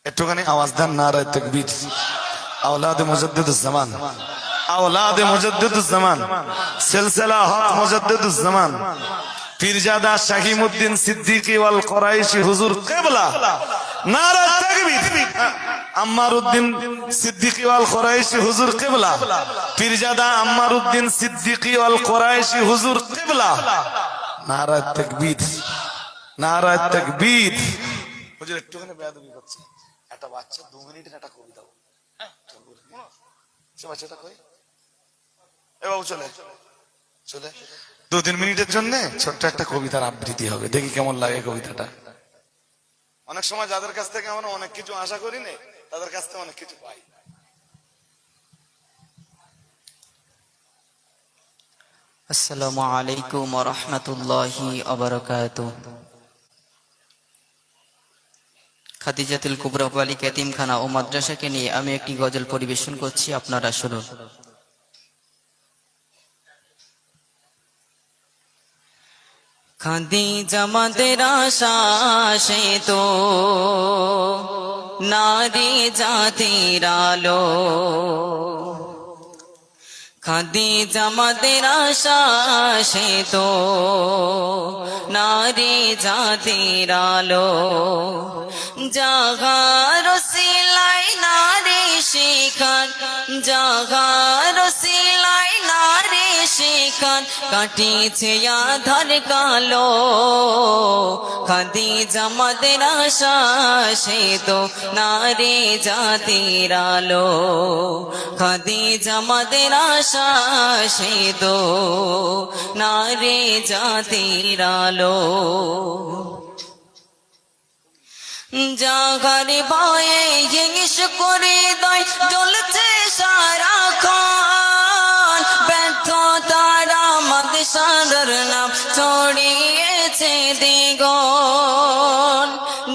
একটুখানি আওয়াজ দেন নারায়ে তাকবীর। আওলাদে মুজাদ্দিদুজ্জামান, আওলাদে মুজাদ্দিদুজ্জামান, সিলসিলা হক মুজাদ্দিদুজ্জামান পীরজাদা শাহিমউদ্দিন সিদ্দিকী ওয়াল কুরাইশি হুজুর কিবলা, নারায়ে তাকবীর। আম্মার উদ্দিন সিদ্দিকী ওয়াল কুরাইশি হুজুর কিবলা, পীরজাদা আম্মার উদ্দিন সিদ্দিকী ওয়াল কুরাইশি হুজুর কিবলা, নারায়ে তাকবীর, নারায়ে তাকবীর। হুজুর একটুখানি বেয়াদবি করছে, একটা বাচ্চা 2 মিনিটের একটা কবিতা বলে, সে বাচ্চাটা কই, এ বাবু চলে চলে 2-3 মিনিটের জন্য ছোট্ট একটা কবিতার আবৃত্তি হবে, দেখি কেমন লাগে কবিতাটা। অনেক সময় যাদের কাছ থেকে আমরা অনেক কিছু আশা করি না, তাদের কাছ থেকে অনেক কিছু পাই। আসসালামু আলাইকুম ওয়া রাহমাতুল্লাহি ওয়া বারাকাতুহু। খাদিজাতুল কুবরা বালিকা এতিমখানা ও মাদ্রাসাকে নিয়ে আমি একটি গজল পরিবেশন করছি, আপনারা শুনুন। খাদিজা আমাদের আশা, সে তো নারী জাতির আলো। খাদিজা আমাদের আশা, সে তো নারী জাতির আলো। জাগার সিলাই নারী শিখান, জাগার সিলাই নারী শিখান, কাটিছে আধার কালো। খাদিজা আমাদের আশা, সে তো নারী জাতির আলো। খাদিজা আমাদের আশা, সে তো নারী জাতির আলো। জাগার ভয়ে হিংস করে দয় জ্বলছে সারাক্ষণ, ব্যর্থ তারা মদ সাগর নাম ছড়িয়েছে দ্বিগুণ।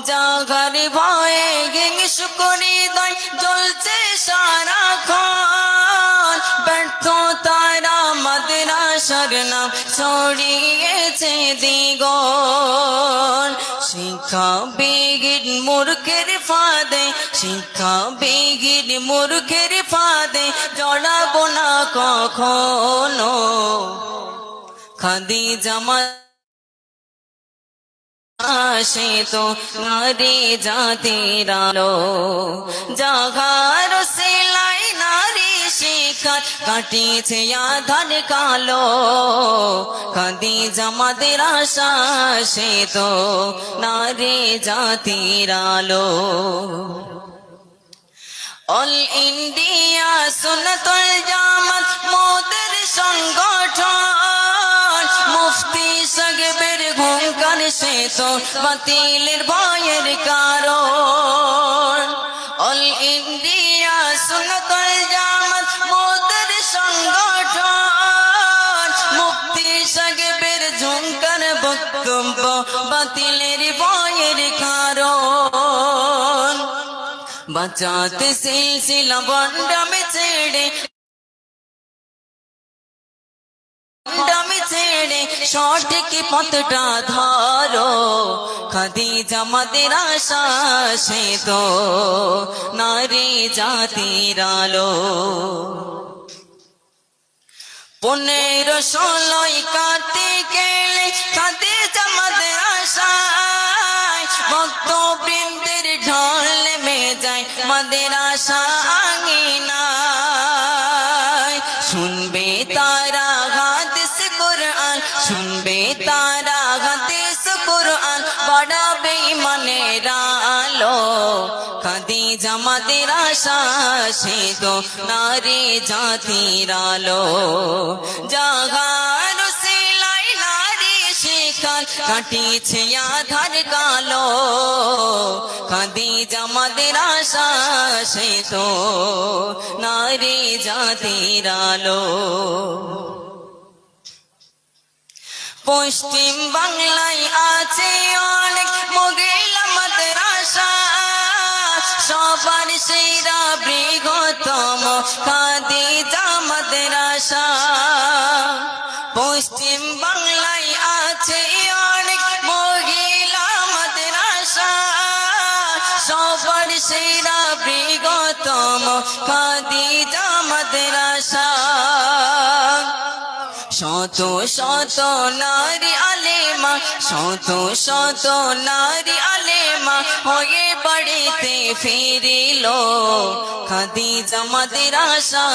জাগার ভয়ে হিংস করে দয় জ্বলছে সারাক্ষণ, ব্যর্থ তারা মাদ্রাসার নাম ছড়িয়েছে দ্বিগুণ। শিক্ষা বিহীন মূর্খের ফাঁদে, শিক্ষা বিহীন মূর্খের ফাঁদে জড়াবো না কখনো। খাদিজা সে তো নারী জাতির আলো। জাগার সিলাই নারী শিখান, কাটিছে আধার কালো। খাদিজা আমাদের আশা, সে তো নারী জাতির আলো। অল ইন্ডিয়া সুন্নাতুল জামাত মোদের সংগঠন, মুফতি সাহেবের হুঙ্কার, সে তো বাতিলের ভয়ের কারণ। অল ইন্ডিয়া সুন্নাতুল জামাত মোদের সংগঠন, মুফতি সাহেবের হুঙ্কার বক্তব্য বাতিলের ভয়ের কারণ। বাঁচাতে সিলসিলা বন্ডামি ছেড়ে, বন্ডামি ছেড়ে সঠিক পথটা ধরো। খাদিজা আমাদের আশা, সে তো নারী জাতির আলো। 15-16 কাটে গেলে খাদিজা আমাদের আশা, ভক্তবৃন্দের ঢল নেমে যায় আমাদের আশা আঙিনায়। শুনবে তারা হাদিস কুরআন, শুনবে তারা হাদিস কুরআন, বাড়াবে ঈমানের আলো। খাদিজা আমাদের আশা, সে তো নারী জাতির আলো। জাগার সিলাই নারী শিখান, কাটিছে আধার কালো। খাদিজা আমাদের আশা, সে তো নারী জাতির আলো। পশ্চিম বাংলায় আছে অনেক মহিলা মাদ্রাসা, সবার সেরা বৃহত্তম খাদিজা মাদ্রাসা। পশ্চিম বাংলায় আছে অনেক মহিলা মাদ্রাসা, সবার সেরা বিগতম খাদিজা মাদ্রাসা শত শত নারী আলেমা শত শত নারী আলেমা হয়ে বাড়িতে ফিরিল খাদিজা মাদ্রাসা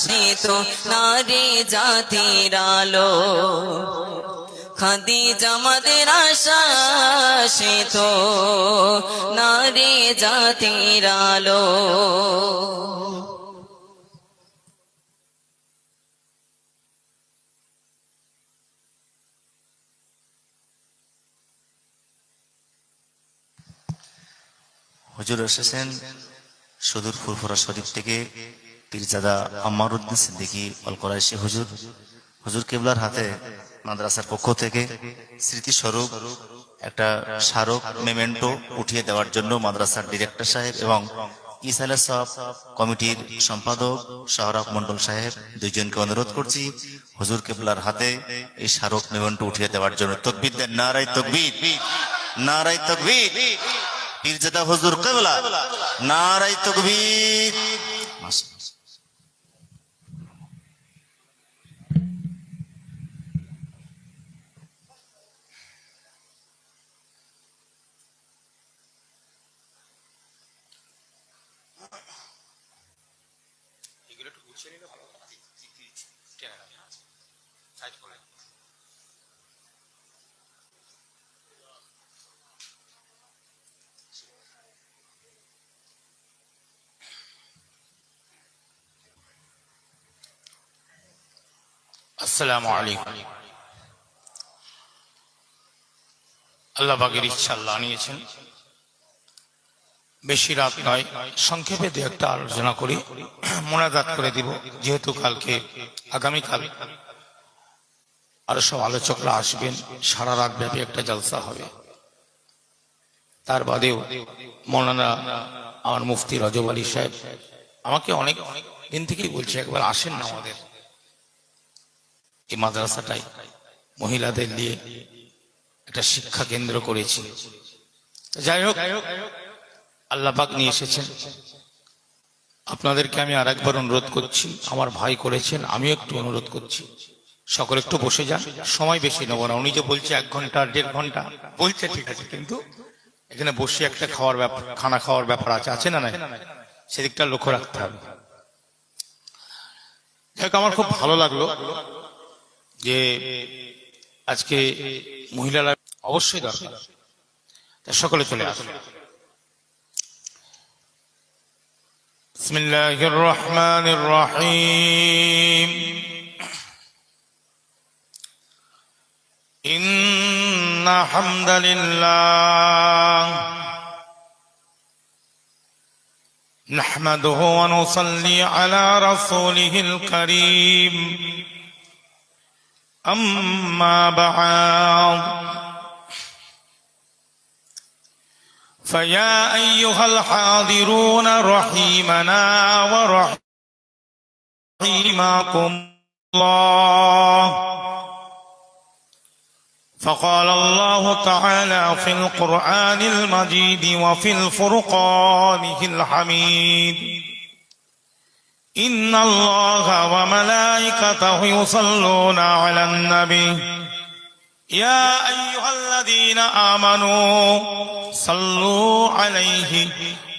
সে তো নারী জাতির আলো খাদিজা মাদ্রাসা সে তো নারী জাতির আলো হুজুর এসেছেন সুদূর ফুরফুরা শরীফ থেকে পীরজাদা আম্মার উদ্দিন সিদ্দিকী অল কোরাইশি হুজুর। হুজুর কিবলার হাতে মাদ্রাসার পক্ষ থেকে স্মৃতিস্বরূপ একটা স্মারক মেমেন্টো উঠিয়ে দেওয়ার জন্য মাদ্রাসার ডিরেক্টর সাহেব এবং ইসালে সব কমিটির সম্পাদক শাহরাব মন্ডল সাহেব দুইজনকে অনুরোধ করছি হুজুর কিবলার হাতে এই স্মারক মেমেন্টো উঠিয়ে দেওয়ার জন্য। তাকবীর দেন, নারায়ে তাকবীর, নারায়ে তাকবীর। পীরজাদা হুজুর কিবলা, নারায়ে তাকবীর। আসসালামু আলাইকুম। আল্লাহ পাকের ইচ্ছা আল্লাহ নিয়েছেন, বেশি রাত নয়, সংক্ষেপে দু একটা আলোচনা করি, মোনাজাত করে দিব। যেহেতু কালকে আগামীকাল আরো সব আলোচকরা আসবেন, সারা রাত ব্যাপী একটা জলসা হবে। তার বাদেও মৌলানা আমার মুফতি রজব আলী সাহেব আমাকে অনেক দিন থেকেই বলছে একবার আসেন না আমাদের এই মাদ্রাসাটাই, মহিলাদের নিয়ে একটা শিক্ষা কেন্দ্র করেছি। যাই হোক, আল্লাহ পাক নিয়ে এসেছেন। আপনাদেরকে আমি আরেকবার অনুরোধ করছি, আমার ভাই করেছেন, আমিও একটু অনুরোধ করছি, সকলে একটু বসে যান, সময় বেশি নেব না। উনি যে বলছে 1 ঘন্টা 1.5 ঘন্টা বলছে, ঠিক আছে, কিন্তু এখানে বসে একটা খাওয়ার ব্যাপার, খানা খাওয়ার ব্যাপার আছে না নাই, সেদিকটা লক্ষ্য রাখতে হবে। যাক, আমার খুব ভালো লাগলো যে আজকে মহিলারা অবশ্যই দরকার, সকলে চলে আসুন। বিসমিল্লাহির রহমানির রহিম। ইন্না হামদালিল্লাহ নাহমাদুহু ওয়া নুসাল্লি আলা রাসূলিহিল কারীম। أما بعد فيا أيها الحاضرون رحيمنا ورحيمكم الله. فقال الله تعالى في القرآن المجيد وفي الفرقان الحميد: إن الله وملائكته يصلون على النبي يا أيها الذين آمنوا صلوا عليه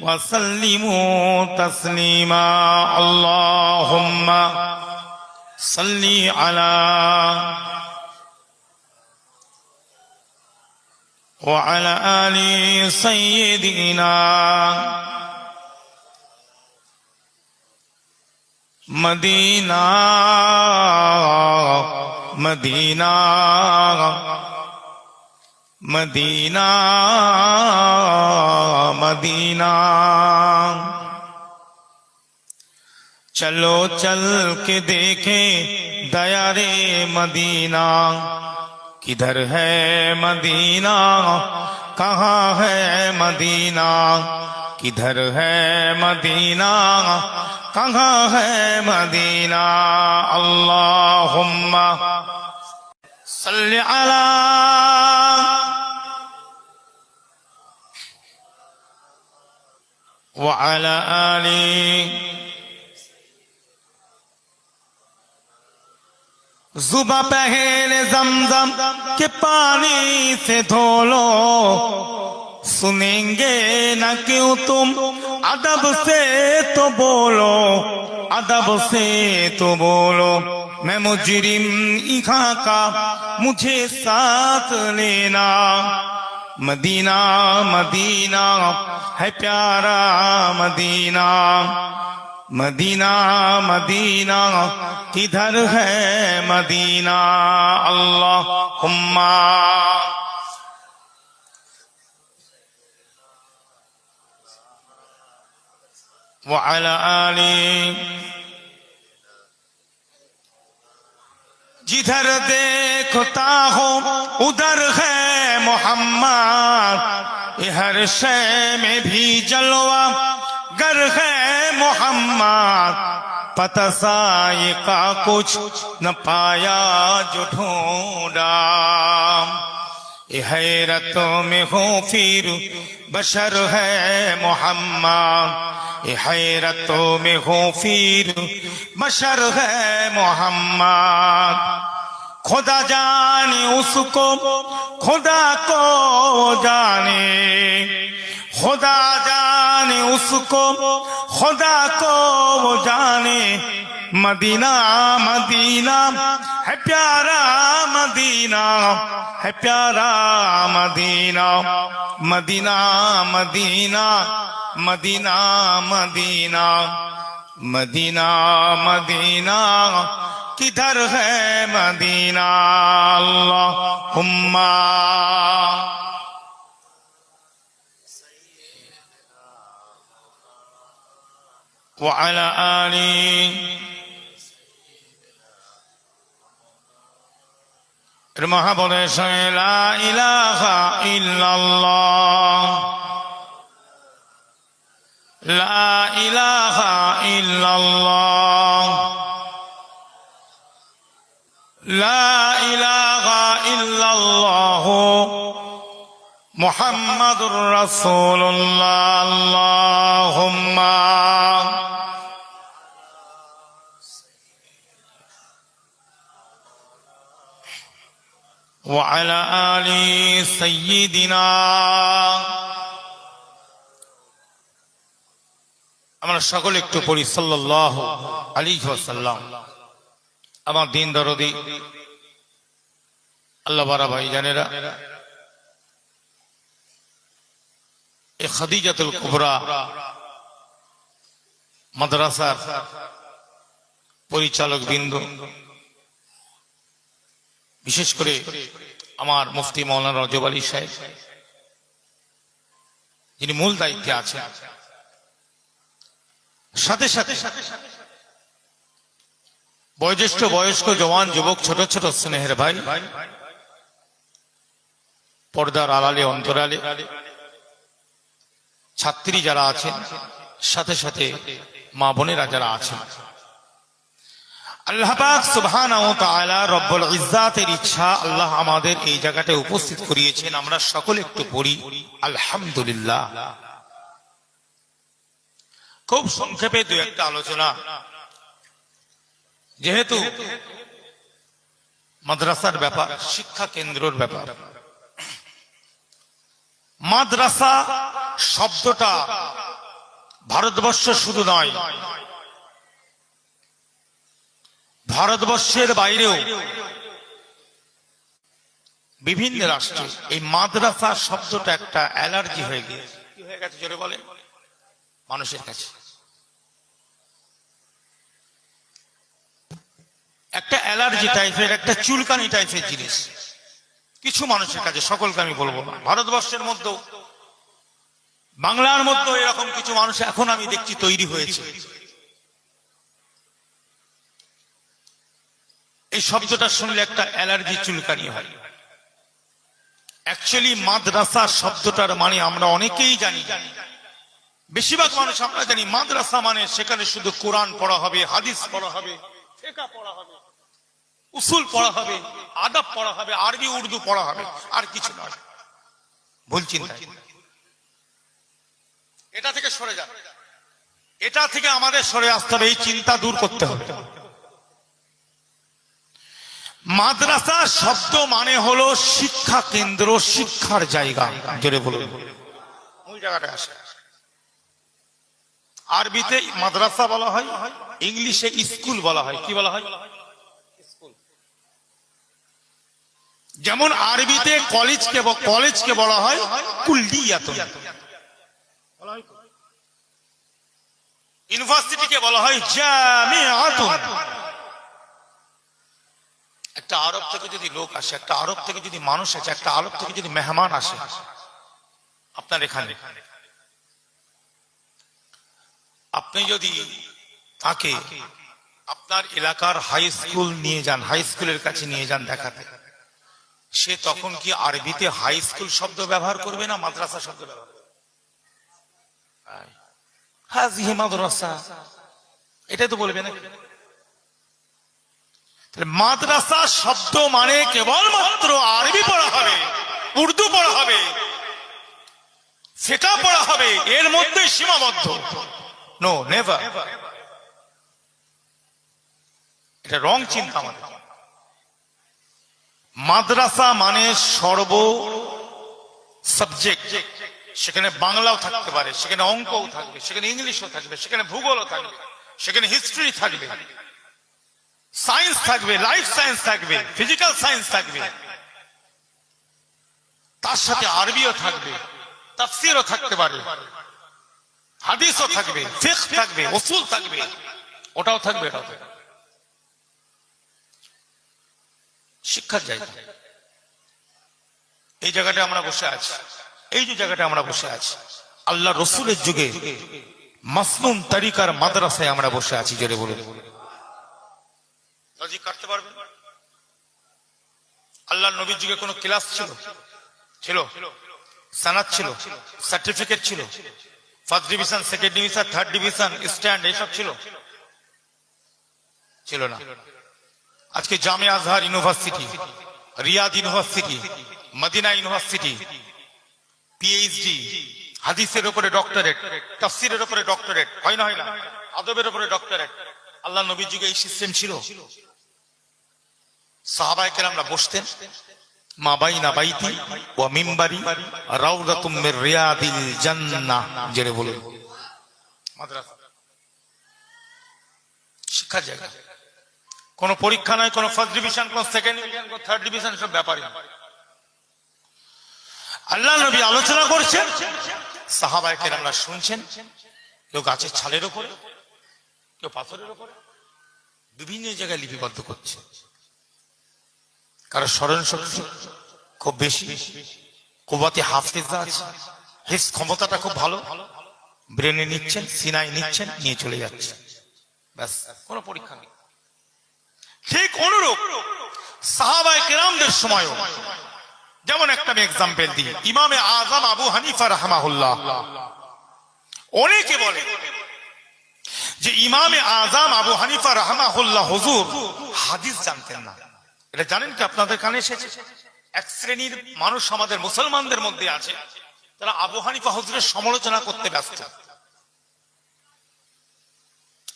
وسلموا تسليما. اللهم صل على وعلى آل سيدنا মদিনা মদিনা মদিনা মদিনা। चलो चल के देखे दया रे मदीना, किधर है मदीना, कहाँ है मदीना, किधर है मदीना, कहाँ है मदीना। अल्लाहुम्मा सल्लि अला وعلى آله जुबा पहले जमजम के पानी से धो लो सुनेंगे न क्यों तुम अदब से तो बोलो अदब से तो बोलो मैं मुजरिम इहाँ का मुझे साथ लेना मदीना मदीना है प्यारा मदीना मदीना मदीना किधर है मदीना अल्लाहुम्मा व अला आली जिधर देखता हो उधर है मोहम्मद ये हर शय में भी जलवा गर है मोहम्मद पता साये का कुछ न पाया जो ढूंढा ये हैरतों में हो फिर बशर है मोहम्मद ये हैरतों में हो फिर बशर है मोहम्मद खुदा जाने उसको खुदा को जाने खुदा जाने उसको खुदा को वो जाने मदीना मदीना है प्यारा मदीना है प्यारा Medina Medina Medina Medina Medina Medina Medina किधर है मदीना अल्लाहुम्मा وعلى آله المحبة لا إله إلا الله لا إله إلا الله لا إله إلا الله محمد رسول الله اللهم وعلى آل سيدنا আমরা সকলে একটু পড়ি সাল্লাল্লাহু আলাইহি ওয়াসাল্লাম আমার দিন দরদি আল্লাহ বারা ভাই জানেরা এই খাদিজাতুল কুবরা মাদ্রাসার পরিচালক বিন্দু বিশেষ করে আমার মুফতি মাওলানা রজব আলী সাহেব যিনি মূল দায়িত্বে আছেন সাথে সাথে বয়োজ্যেষ্ঠ বয়স্ক জওয়ান যুবক ছোট ছোট স্নেহের ভাই পর্দার আড়ালে অন্তরালে ছাত্রী যারা আছেন সাথে সাথে মা বোনেরা যারা আছেন আল্লাহ পাক সুবহানাহু ওয়া তাআলা রব্বুল ইজ্জাতের ইচ্ছা আল্লাহ আমাদের এই জায়গাটায় উপস্থিত করিয়েছেন আমরা সকলে একটু পড়ি আলহামদুলিল্লাহ খুব সংক্ষেপে দুই একটা আলোচনা যেহেতু মাদ্রাসার ব্যাপার শিক্ষা কেন্দ্রের ব্যাপার মাদ্রাসা শব্দটা ভারতবর্ষ শুধু নয় ভারতবর্ষের বাইরেও বিভিন্ন রাষ্ট্রে এই মাদ্রাসা শব্দটা একটা অ্যালার্জি হয়ে গিয়েছে কি হয়ে গেছে জোরে বলে মানুষের কাছে একটা অ্যালার্জি টাইপের একটা চুলকানি টাইপের জিনিস কিছু মানুষের কাছে সকলকে আমি বলবো না ভারতবর্ষের মধ্যেও বাংলার মধ্যেও এরকম কিছু মানুষ এখন আমি দেখছি তৈরি হয়েছে এই শব্দটা শুনলে একটা অ্যালার্জি চুলকানি হয় অ্যাকচুয়ালি মাদ্রাসা শব্দটার মানে আমরা অনেকেই জানি বেশিরভাগ মানুষ আমরা জানি মাদ্রাসা মানে সেখানে শুধু কোরআন পড়া হবে হাদিস পড়া হবে ফিকহ পড়া হবে উসুল পড়া হবে আদব পড়া হবে আরবি উর্দু পড়া হবে আর কিছু নয় ভুল চিন্তা এটা থেকে সরে যান, এটা থেকে আমাদের সরে আসতে হবে, এই চিন্তা দূর করতে হবে। মাদ্রাসা শব্দ মানে হলো শিক্ষা কেন্দ্র, শিক্ষার জায়গা। জোরে বলুন, ওই জায়গাটা আসে। আরবিতে মাদ্রাসা বলা হয়, ইংলিশে স্কুল বলা হয়। কি বলা হয়? যেমন আরবিতে কলেজকে বলা হয় কুল্লিয়াতুন, ইউনিভার্সিটিকে বলা হয় জামিআতুন। একটা আরব থেকে যদি লোক আসে, একটা আরব থেকে যদি মানুষ আসে, একটা আরব থেকে যদি মেহমান আসে আপনার এখানে, আপনি যদি তাকে আপনার এলাকার হাই স্কুল নিয়ে যান, হাই স্কুলের কাছে নিয়ে যান দেখাতে, সে তখন কি আরবিতে হাই স্কুল শব্দ ব্যবহার করবে না মাদ্রাসা শব্দ ব্যবহার করবে? হাযিহি মাদ্রাসা, এটাই তো বলবে না। মাদ্রাসা শব্দ মানে কেবলমাত্র আরবি পড়া হবে, উর্দু পড়া হবে, ফিকহ পড়া হবে, এর মধ্যে সীমাবদ্ধ। No, never. এটা রং চিন্তা আমাদের। মাদ্রাসা মানে সর্ব সাবজেক্ট, সেখানে বাংলাও থাকতে পারে, সেখানে অঙ্কও থাকবে, সেখানে ইংলিশও থাকবে, সেখানে ভূগোলও থাকবে, সেখানে হিস্ট্রি থাকবে, সায়েন্স থাকবে, লাইফ সায়েন্স থাকবে, ফিজিক্যাল সায়েন্স থাকবে, তার সাথে আরবিও থাকবে, তাফসীরও থাকতে পারে, হাদিসও থাকবে, ফিকহ থাকবে, উসুল থাকবে, ওটাও থাকবে, এটাও থাকবে। শিক্ষার জায়গা। এই জায়গাটা আমরা বসে আছি, এই যে জায়গাটা আমরা বসে আছি, আল্লাহ রসুলের যুগে মাসনুন তরিকার মাদ্রাসায় আমরা বসে আছি। জোরে বলুন, লজিক কাটতে পারবেন? আল্লাহ নবীর যুগে কোনো ক্লাস ছিল, সানাদ ছিল, সার্টিফিকেট ছিল, first division, second division, third division, stand, এইসব ছিল না। আজকে Jamia Azhar University, Riyadh University, Medina University, PhD, হাদিসের উপরে ডক্টরেট, তাফসীরের উপরে ডক্টরেট, হয় না আদবের উপরে ডক্টরেট। আল্লাহ নবীর যুগে এই সিস্টেম ছিল। সাহাবায়ে কেরামরা বসতেন, মা বাইনা বাইতি ওয়া মিম্বারি রাউদাতুম মির রিয়াদিল জান্নাহ। জেরে বলুন, মাদ্রাসা শিক্ষার জায়গা। কোন পরীক্ষা নয়, কোন ফার্স্ট ডিভিশন, কোন সেকেন্ড ডিভিশন, কোন থার্ড ডিভিশন, সব ব্যাপারই না। আল্লাহ নবী আলোচনা করছেন, সাহাবায়ে কেরামরা শুনছেন। কেউ গাছের ছালের উপরে, কেউ পাথরের উপরে, বিভিন্ন জায়গায় লিপিবদ্ধ করছে। কারো স্মরণ শক্তি খুব বেশি, কুওয়াতে হাফিজা আছে, হিফজ ক্ষমতাটা খুব ভালো, ব্রেনে নিচ্ছেন, সিনায় নিচ্ছেন, নিয়ে চলে যাচ্ছে, ব্যাস, কোনো পরীক্ষা নেই। ঠিক অনুরূপ সাহাবায়ে কেরামদের সময়ও, যেমন একটা আমি এক্সাম্পল দিই, ইমামে আযম আবু হানিফা রাহমাহুল্লাহ, অনেকে বলে যে ইমামে আযম আবু হানিফা রাহমাহুল্লাহ হুজুর হাদিস জানতেন না। এটা জানেন কি? আপনাদের কানে এসেছে? এক শ্রেণীর মানুষ আমাদের মুসলমানদের মধ্যে আছে, তারা আবু হানিফা হুজুরের সমালোচনা করতে ব্যস্ত।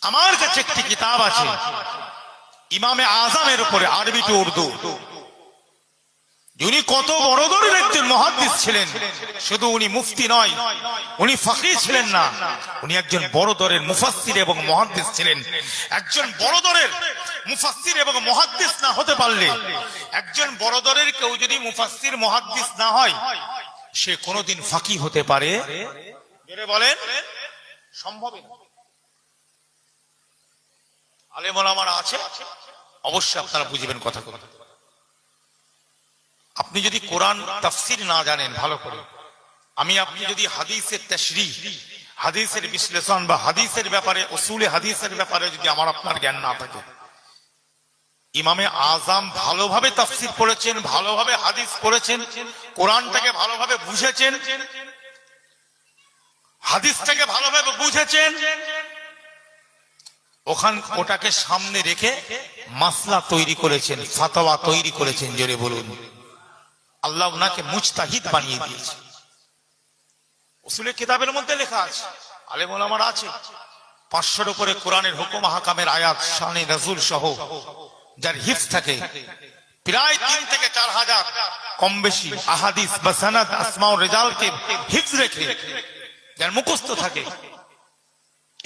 আমার কাছে একটি কিতাব আছে ইমামে আযমের উপরে, আরবি টু উর্দু। উনি কত বড় দরের একজন মুহাদ্দিস ছিলেন। শুধু উনি মুফতি নয়, উনি ফাকিহ ছিলেন না, উনি একজন বড় দরের মুফাসসির এবং মুহাদ্দিস ছিলেন। একজন বড় দরের মুফাসসির এবং মুহাদ্দিস না হতে পারলে, একজন বড় দরের কেউ যদি মুফাসসির মুহাদ্দিস না হয়, সে কোনোদিন ফাকিহ হতে পারে? জোরে বলেন, সম্ভব না। আলেম ওলামারা আছে, অবশ্যই আপনারা বুঝবেন কথা। আপনি যদি কোরআন তাফসীর না জানেন ভালো করে, আপনি যদি হাদিসের তাশরীহ, হাদিসের বিশ্লেষণ বা হাদিসের ব্যাপারে, উসুলে হাদিসের ব্যাপারে যদি আপনার জ্ঞান না থাকে, ইমামে আযম ভালোভাবে তাফসীর করেছেন, ভালোভাবে হাদিস পড়েছেন, কোরআনটাকে ভালোভাবে বুঝেছেন, হাদিসটাকে ভালোভাবে বুঝেছেন, ওটাকে সামনে রেখে মাসলা তৈরি করেছেন, ফাতোয়া তৈরি করেছেন। জোরে বলুন, আল্লাহ ওনাকে মুজতাহিদ বানিয়ে দিয়েছে। উসুলের কিতাবের মধ্যে লেখা আছে, আলেম ওলামার আছে, 500-এর উপরে কোরআনের হুকুম হাকামের আয়াত শানে রাসূল সহ যার হিফজ থাকে, প্রায় 3 থেকে 4 হাজার কম বেশি আহাদিস বা সনদ আসমা ও রিজালকে হিফজ রেখে যার মুখস্থ থাকে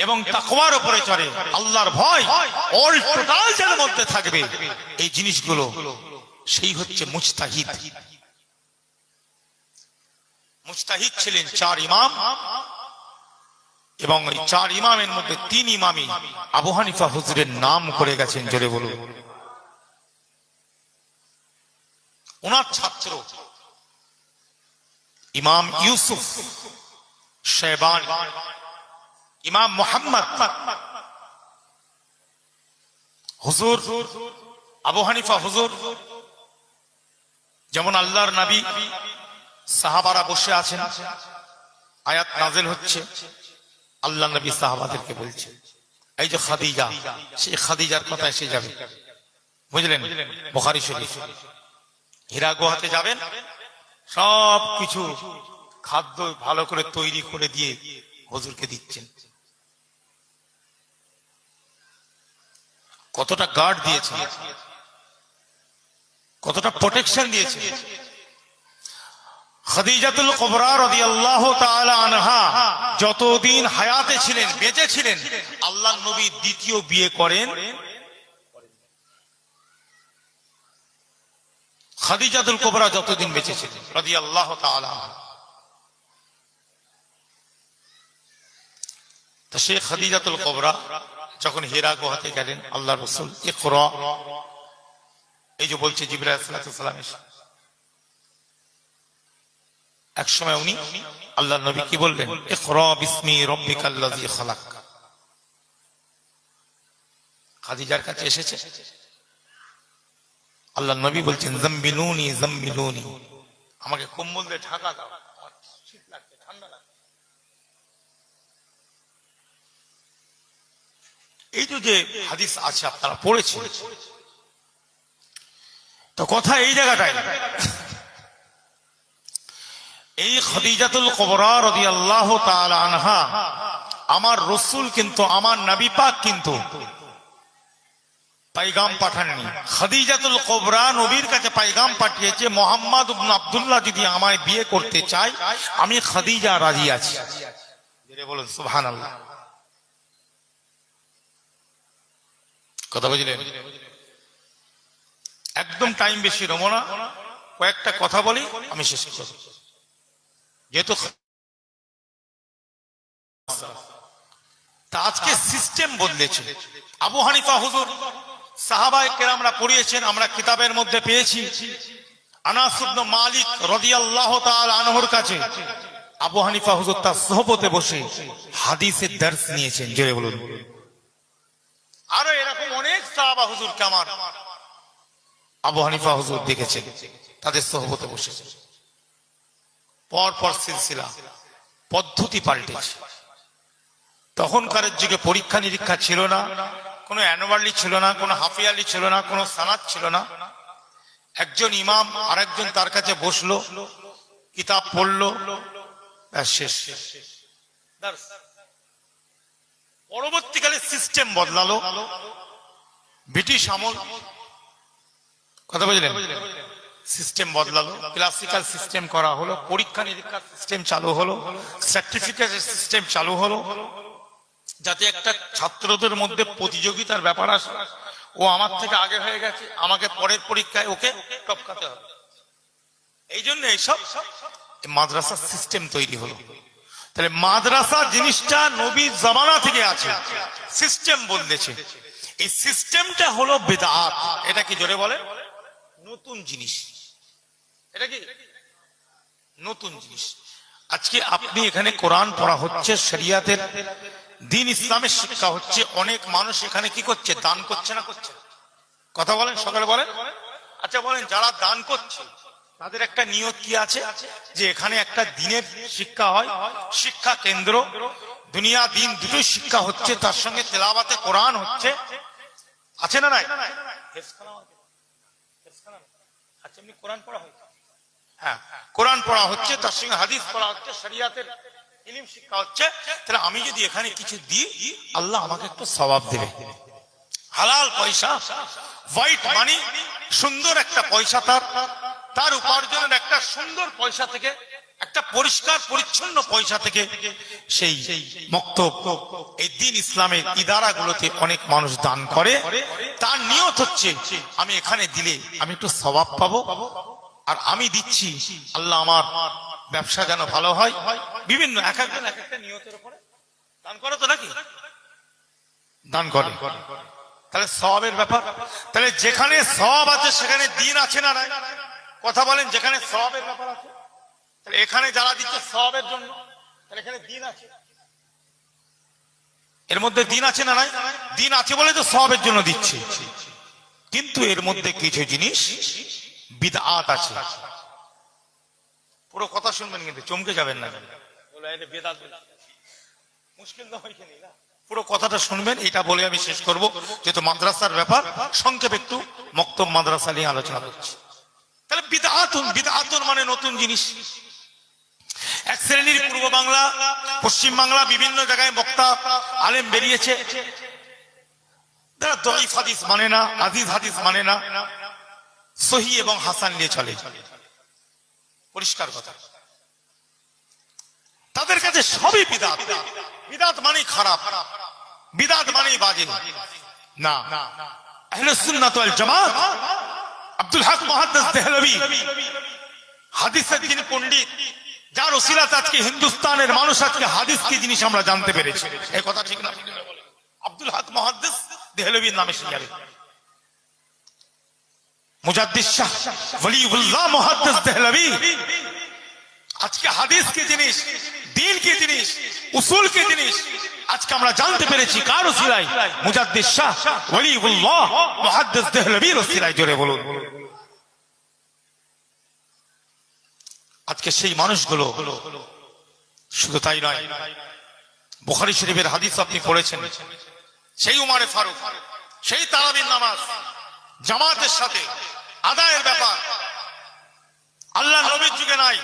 এবং তাকওয়ার উপরে চলে, আল্লাহর ভয় অল টোটাল যার মধ্যে থাকবে, এই জিনিসগুলো সেই হচ্ছে মুজতাহিদ। মুজতাহিদ ছিলেন 4 ইমাম, এবং এই 4 ইমামের মধ্যে 3 ইমামই আবু হানিফা হুজুরের নাম করে গেছেন, জোরে বলুন। ওনার ছাত্র ইমাম ইউসুফ শেবানি, ইমাম মুহাম্মদ হুজুর, আবু হানিফা হুজুর, যেমন আল্লাহর নবী সাহাবারা বসে আছেন, আয়াত নাযিল হচ্ছে, আল্লাহ নবী সাহাবাদেরকে বলছে, এই যে খাদিজা, সেই খাদিজার কথা এসে যাবে, বুঝলেন? বুখারী শরীফ, হীরা গুহাতে যাবেন, সব কিছু খাদ্য ভালো করে তৈরি করে দিয়ে হুজুরকে দিচ্ছেন। কতটা গার্ড দিয়েছে, কতটা প্রোটেকশন দিয়েছে। খাদিজাতুল কুবরা রাদিয়াল্লাহু তাআলা আনহা যতদিন হায়াতে ছিলেন, বেঁচে ছিলেন, আল্লাহর নবী দ্বিতীয় বিয়ে করেন। খাদিজাতুল কুবরা যতদিন বেঁচে ছিলেন রাদিয়াল্লাহু তাআলা আনহা, তো সেই খাদিজাতুল কুবরা যখন হীরা গুহাতে গেলেন, আল্লাহ রাসূল ইকরা, এই যে বলছে জিবরাইল আলাইহিস সালাম এসে, এক সময় উনি আল্লাহর নবী কি বললেন? ইকরা বিসমি রাব্বিকাল্লাযী খালাক। খাদিজার কাছে এসেছে, আল্লাহর নবী বলছেন জাম্বিলুনি জাম্বিলুনি, আমাকে কম্বল দিয়ে ঢাকা দাও, আমার শীত লাগছে, ঠান্ডা লাগছে। এই যে হাদিস আছে আপনারা পড়েছেন, তো কথা এই জায়গাটায়, এই খাদিজাতুল কুবরা রাদিয়াল্লাহু তাআলা আনহা, আমার রাসূল কিন্তু, আমার নবী পাক কিন্তু পায়গাম পাঠাননি। খাদিজাতুল কুবরা নবীর কাছে পায়গাম পাঠিয়েছে, মুহাম্মদ ইবনে আব্দুল্লাহ যদি আমায় বিয়ে করতে চায়, আমি খাদিজা রাজি আছি। জোরে বলুন সুবহানাল্লাহ। কথা বুঝলেন? একদম টাইম বেশি নেব না, কয়েকটা কথা বলি, আমি শেষ করব। যেহেতু তা আজকে সিস্টেম বদলেছে। আবু হানিফা হুজুর, সাহাবায়ে কেরামরা পড়িয়েছেন, আমরা কিতাবের মধ্যে পেয়েছি, আনাস ইবনে মালিক রাদিয়াল্লাহু তাআলা আনহুর কাছে আবু হানিফা হুজুর তার সোহবতে বসে হাদিসের দর্স নিয়েছেন, জোরে বলুন। আরো এরকম অনেক সাহাবা হুজুরকে আমার আবু হানিফা হুজুর দেখেছেন, তাদের সোহবতে বসেছেন। পর পর সিলসিলা, পদ্ধতি পাল্টেছে। তখনকার যুগে পরীক্ষা নিরীক্ষা ছিল না, কোনো অ্যানুয়ালি ছিল না, কোনো হাফিয়ালি ছিল না, কোনো সানাত ছিল না। একজন ইমাম আরেকজন তার কাছে বসলো, কিতাব পড়লো, শেষ। পরবর্তীকালে সিস্টেম বদলালো, ব্রিটিশ আমল, কথা বুঝলেন? সিস্টেম বদলালো, ক্লাসিক্যাল সিস্টেম করা হলো, পরীক্ষা নিরীক্ষার সিস্টেম চালু হলো, সার্টিফিকেটের সিস্টেম চালু হলো, যাতে একটা ছাত্রদের মধ্যে প্রতিযোগিতার ব্যাপার আসে, ও আমার থেকে আগে হয়ে গেছে, আমাকে পরের পরীক্ষায় ওকে টপকাতে হবে। এই জন্য এইসব মাদ্রাসা সিস্টেম তৈরি হলো। তাহলে মাদ্রাসা জিনিসটা নবীর জামানা থেকে আছে, সিস্টেম বদলেছে। এই সিস্টেমটা হলো বিদআত। এটা কি জোরে বলে? নতুন জিনিস। এটা কি নতুন জিনিস? আজকে আপনি এখানে কোরআন পড়া হচ্ছে, শরিয়াতের দিন ইসলামের শিক্ষা হচ্ছে, অনেক মানুষ এখানে কি করছে? দান করছে না করছে? কথা বলেন, সকালে বলেন। আচ্ছা বলেন, যারা দান করছে তাদের একটা নিয়ত কি আছে? যে এখানে একটা দিনের শিক্ষা হয়, শিক্ষা কেন্দ্র, দুনিয়া দিন দুটোই শিক্ষা হচ্ছে, তার সঙ্গে তেলাওয়াতে কোরআন হচ্ছে, আছে না নাই? আচ্ছা, এমনি কোরআন পড়া হচ্ছে, হ্যাঁ কোরআন পড়া হচ্ছে, তার সঙ্গে হাদিস পড়া হচ্ছে, শরিয়াতের ইলম শিক্ষা হচ্ছে, তাহলে আমি যদি এখানে কিছু দিই আল্লাহ আমাকে একটু সওয়াব দেবে। হালাল পয়সা, হোয়াইট মানি, সুন্দর একটা পয়সা, তার উপার্জনের একটা সুন্দর পয়সা থেকে, একটা পরিষ্কার পরিচ্ছন্ন পয়সা থেকে সেই মক্তব, এই দ্বীন ইসলামের ইদারাগুলোতে অনেক মানুষ দান করে। তার নিয়ত হচ্ছে আমি এখানে দিলে আমি একটু সওয়াব পাবো, আর আমি দিচ্ছি আল্লাহ আমার ব্যবসা যেন ভালো হয়। বিভিন্ন এক একজন এক একটা নিয়তের উপরে দান করে, তো নাকি দান করে। তাহলে সওয়াবের ব্যাপার, তাহলে যেখানে সওয়াব আছে সেখানে দিন আছে না নাই? কথা বলেন, যেখানে সওয়াবের ব্যাপার আছে, তাহলে এখানে যারা দিচ্ছে সওয়াবের জন্য, তাহলে এখানে দিন আছে, এর মধ্যে দিন আছে না নাই? দিন আছে বলে তো সওয়াবের জন্য দিচ্ছে, কিন্তু এর মধ্যে কিছু জিনিস বিদআত আছে। পুরো কথা শুনবেন, কিন্তু চমকে যাবেন না, মুশকিল না হয় না, পুরো কথাটা শুনবেন। এটা বলে আমি শেষ করব, যেহেতু মাদ্রাসার ব্যাপার, সংক্ষেপে একটু মক্তব মাদ্রাসা নিয়ে আলোচনা করছি। তাহলে বিদআতুন, বিদআতুন মানে নতুন জিনিস। এক শ্রেণীর পূর্ব বাংলা, পশ্চিম বাংলা বিভিন্ন জায়গায় বক্তা আলেম বেরিয়েছে, তারা দঈফ হাদিস মানে না, আজিজ হাদিস মানে না, সহিহ এবং হাসান নিয়ে চলে। পরিষ্কার কথা, তাদের কাছে সবই বিদআত। বিদআত মানেই খারাপ, বিদআত মানেই বাজে না। আহলে সুন্নাত ওয়াল জামাত, আব্দুল হক মুহাদ্দিস দেহলভী, হাদিসের যিনি পণ্ডিত, যার ওসিলাতে আজকে হিন্দুস্তানের মানুষ আজকে হাদিস কি জিনিস আমরা জানতে পেরেছি। এই কথা ঠিক না? আব্দুল হক মুহাদ্দিস দেহলভীর নামে শিয়ারে মুজাদ্দিদ শাহ ওয়ালিউল্লাহ মুহাদ্দিস দেহলভী আজকে হাদিস কি জিনিস, দ্বীন কি জিনিস, উসুল কি জিনিস আজকে আমরা জানতে পেরেছি। কার ওসিলায়? মুজাদ্দিদ শাহ ওয়ালিউল্লাহ মুহাদ্দিস দেহলভীর ওসিলায়। জোরে বলুন। আজকে সেই মানুষগুলো, শুধু তাই নয়, বুখারী শরীফের হাদিস আপনি পড়েছেন, সেই উমারে ফারুক, সেই তারাবির নামাজ জামাতের সাথে আদায়ের ব্যাপার আল্লাহ নবীর যুগে নাই,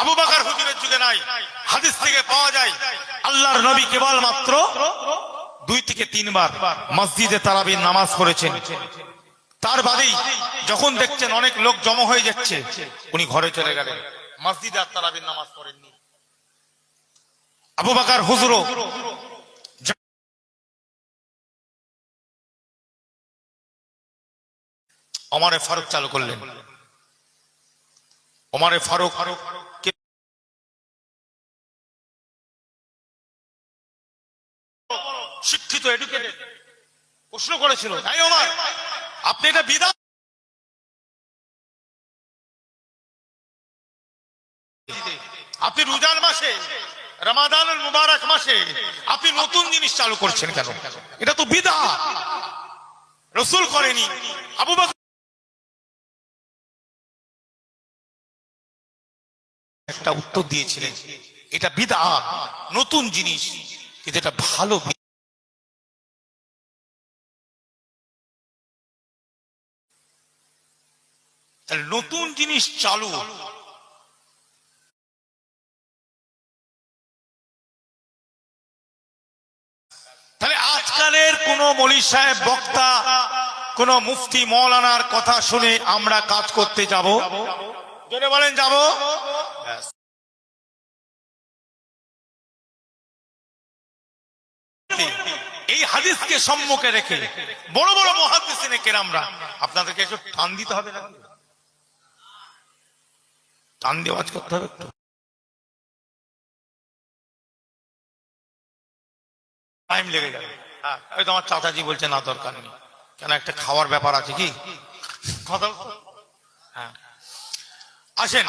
আবু বকর হুজুরের যুগে নাই। হাদিস থেকে পাওয়া যায় আল্লাহর নবী কেবল মাত্র 2 থেকে 3 বার মসজিদে তারাবির নামাজ পড়েছেন। তার বাদেই যখন দেখছেন অনেক লোক জমা হয়ে যাচ্ছে, উনি ঘরে চলে গেলেন, মসজিদে আর তারাবির নামাজ পড়েননি। আবু বকর হুজুরও ওমরে ফারুক চালু করলেন। ওমরে ফারুক শিক্ষিত, এডুকেটেড, প্রশ্ন করেছিল, এই ওমর আপনি এটা বিদআত, আপনি রমজান মাসে, রমাদানুল মুবারক মাসে আপনি নতুন জিনিস চালু করছেন কেন? এটা তো বিদআত, রাসূল করেনি। আবু বকর একটা উত্তর দিয়েছিলেন, এটা বিদআত, নতুন জিনিস, কিন্তু এটা ভালো। তাহলে নতুন জিনিস চালু, তাহলে আজকালের কোন মৌলী সাহেব, বক্তা, কোন মুফতি মৌলানার কথা শুনে আমরা কাজ করতে যাব? জোরে বলেন, যাব? এই হাদিসকে সম্মুখে রেখে বড় বড় মুহাদ্দিসিনে কেরামরা, আপনাদেরকে একটু টান দিতে হবে না? টান দিয়ে ওয়াজ করতে হবে একটু, টাইম লেগে যাবে। হয়তো আমার চাচাজি বলছে না দরকার নেই, কেন একটা খাওয়ার ব্যাপার আছে কি কথা। হ্যাঁ, আসেন।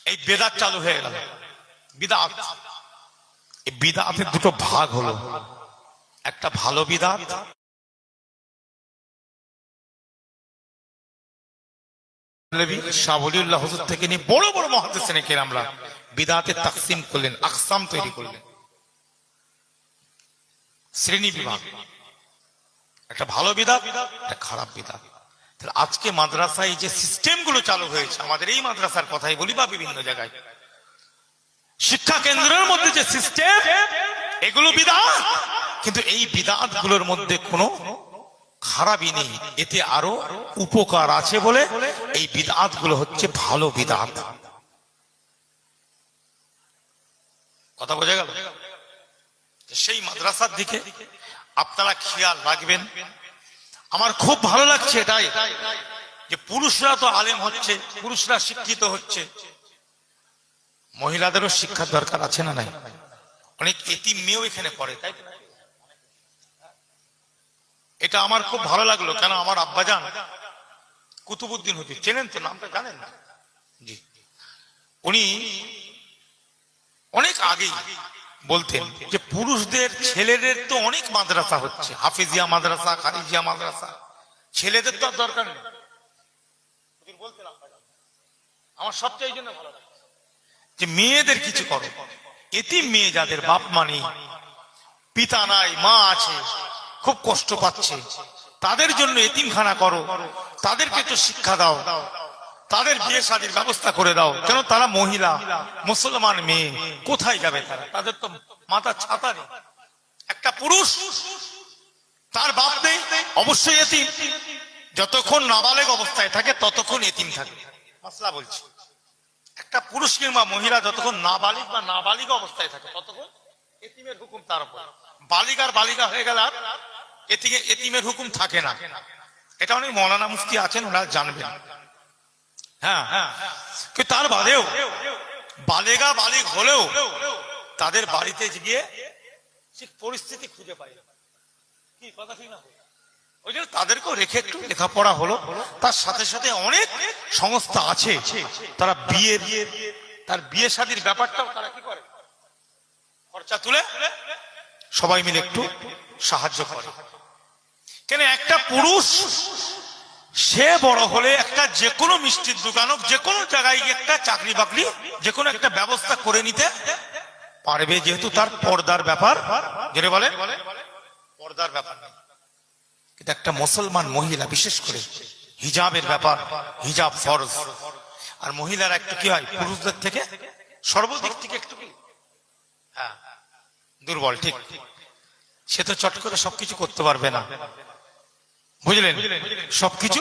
এই বেদাত চালু হয়ে গেল। বিদআত, এই বিদআতের দুটো ভাগ হলো, একটা ভালো বিদআত, শাহ ওলিউল্লাহ হুজুর থেকে নিয়ে বড় বড় মুহাদ্দিসিনে কেরামরা বিদআতের তাকসিম করলেন, আকসাম তৈরি করলেন, শ্রেণী বিভাগ। একটা ভালো বিধাত, একটা খারাপ বিধাত। তাহলে আজকে মাদ্রাসায় যে সিস্টেম গুলো চালু হয়েছে, আমাদের এই মাদ্রাসার কথাই বলি বা বিভিন্ন জায়গায় শিক্ষা কেন্দ্রের মধ্যে যে সিস্টেম, এগুলো বিধাত, কিন্তু এই বিধাত গুলোর মধ্যে কোনো খারাপই নেই, এতে আরো উপকার আছে বলে এই বিধাত গুলো হচ্ছে ভালো বিধাত। কথা বোঝা গেল? সেই মাদ্রাসার দিকে আপনারা খেয়াল রাখবেন। আমার খুব ভালো লাগছে এটাই যে পুরুষরা তো আলেম হচ্ছে, পুরুষরা শিক্ষিত হচ্ছে, মহিলাদেরও শিক্ষার দরকার আছে না নাই? অনেক এতিম মেয়েও এখানে পড়ে, তাই তো? এটা আমার খুব ভালো লাগলো। কেন, আমার আব্বাজান কুতুবউদ্দিন হুজুর, চেনেন তো, নামটা জানেন না? জি, উনি অনেক আগেই বলতেন যে পুরুষদের, ছেলেদের তো অনেক মাদ্রাসা হচ্ছে, হাফিজিয়া মাদ্রাসা, খারিজিয়া মাদ্রাসা, ছেলেদের তো আর দরকার নেই। আমার সবচেয়ে এই জন্য ভালো লাগে যে মেয়েদের কিছু করো, এতিম মেয়ে যাদের বাপ মা নেই, পিতা নাই, মা আছে, খুব কষ্ট পাচ্ছে, তাদের জন্য এতিমখানা করো, তাদেরকে তো শিক্ষা দাও, তাদের বিয়ে শাদীর ব্যবস্থা করে দাও। কেন, তারা মহিলা, মুসলমান মেয়ে, কোথায় যাবে তারা? তাদের তো মাথা ছাতা নেই। একটা পুরুষ তার বাপ নেই, অবশ্যই এতিম। যতক্ষণ নাবালেগ অবস্থায় থাকে ততক্ষণ এতিম থাকে। মাসলা বলছি, একটা পুরুষ কিংবা মহিলা যতক্ষণ নাবালিগ বা নাবালিগ অবস্থায় থাকে ততক্ষণ এতিমের হুকুম তার উপর। বালিগার বালিগা হয়ে গেলে আর এতিমের হুকুম থাকে না। এটা অনেক মৌলানা মুফতি আছেন, ওরা জানবেন। হ্যাঁ, কিন্তু তার বাদেও বালেগা বালিগ হলেও তাদের বাড়িতে গিয়ে ঠিক পরিস্থিতি খুঁজে পাই না। কি কথা ঠিক না? ওই জন্য তাদেরকেও রেখে একটু লেখাপড়া হলো। তার সাথে সাথে অনেক সংস্থা আছে, তারা তার বিয়ে শাদীর ব্যাপারটাও তারা কি করে, খরচা তুলে সবাই মিলে একটু সাহায্য করে। কেন, একটা পুরুষ সে বড় হলে একটা যে কোনো মিষ্টির দোকান হোক, যে কোনো জায়গায় গিয়ে একটা চাকরি বাকরি, যে কোনো একটা ব্যবস্থা করে নিতে পারবে, যেহেতু তার পর্দার ব্যাপার, যেটা বলে পর্দার ব্যাপার। কিন্তু একটা মুসলমান মহিলা, বিশেষ করে হিজাবের ব্যাপার, হিজাব ফরজ, আর মহিলারা একটু কি হয়, পুরুষদের থেকে সর্বদিক থেকে একটু কি, হ্যাঁ, দুর্বল। ঠিক, সে তো চট করে সবকিছু করতে পারবে না, বুঝলেন? সবকিছু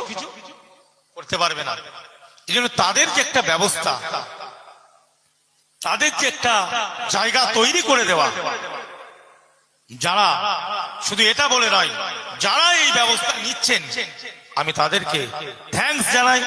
করতে পারবে না। এই জন্য তাদের যে একটা ব্যবস্থা, তাদের যে একটা জায়গা তৈরি করে দেওয়া, যারা শুধু এটা বলে নয়, যারা এই ব্যবস্থা নিচ্ছেন, আমি তাদেরকে থ্যাঙ্কস জানাই।